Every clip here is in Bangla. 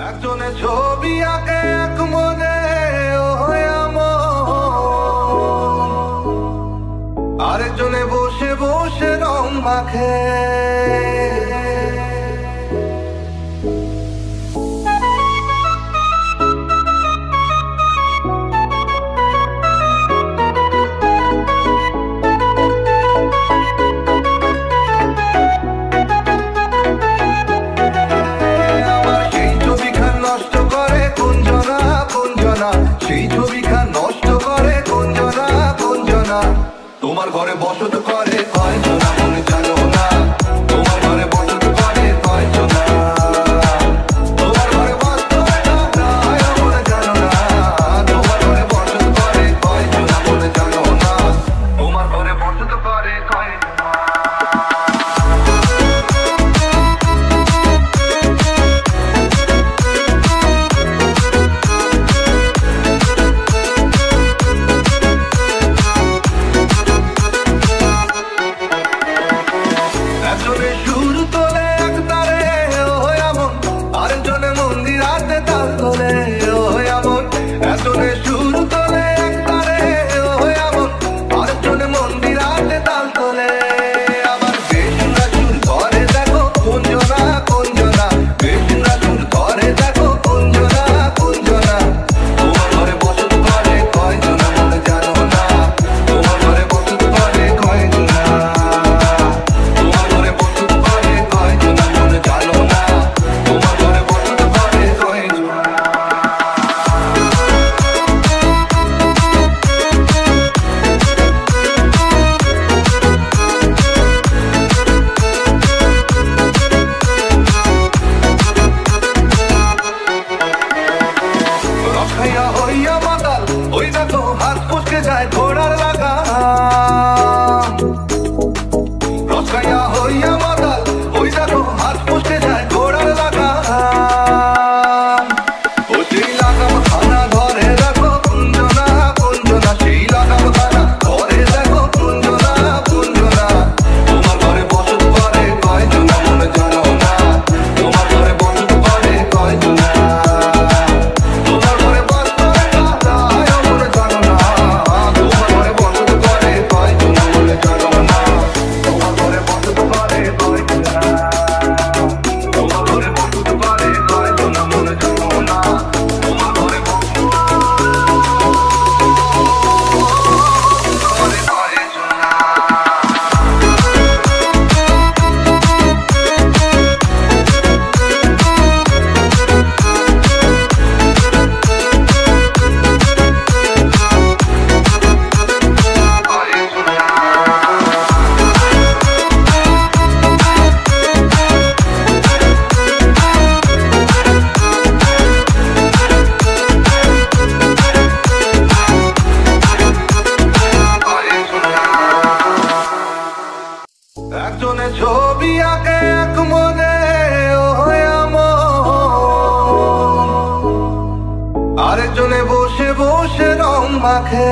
একজনে ছবি আঁকে এক মনে আরেকজনে বসে বসে রং মাখে। সেই ছবিখান নষ্ট করে কোনজনা কোনজনা, তোমার ঘরে বসত করে কয়জনা মনে জানো না, তোমার ঘরে বসত করে কয়জনা, তোমার ঘরে বসত মনে জানো না, তোমার ঘরে বসত করে কয়জনা মনে জানো না, তোমার ঘরে বসত করে কয়জনা। ঘোড়ার লাগা রসাইয়া হইয়া মাতাল, ওই দেখো হাত পুষতে যায় ঘোড়ার লাগা। ও সেই লাগাম খানা ঘরে দেখো কুঞ্জনা কুঞ্জনা, সেই লাগাম খানা ঘরে দেখো কুঞ্জনা কুঞ্জনা, তোমার ঘরে বসত করে কয়জনা মনে জানো না, তোমার ঘরে বসত করে কয়জনা, তোমার ঘরে বস করে মনে জানো না, একজনে ছবি আঁকে এক মনে আরেকজনে বসে বসে রং মাখে।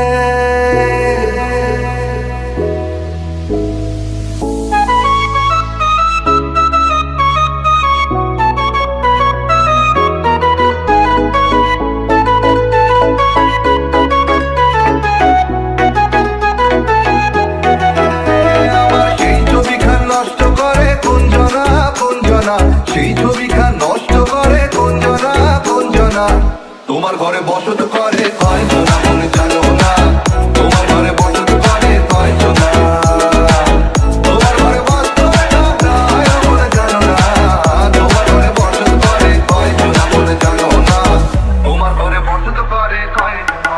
সেই ছবিখান নষ্ট করে কোনজনা কোনজনা, তোমার ঘরে বসত করে কয়জনা মনে জানো না, তোমার ঘরে বসত করে কয়জনা, তোমার ঘরে বসত মনে জানো না, তোমার ঘরে বসত করে কয়জনা মনে জানো না, তোমার ঘরে বসত করে কয়জনা।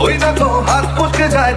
ওই দেখো হাত ফসকে যায়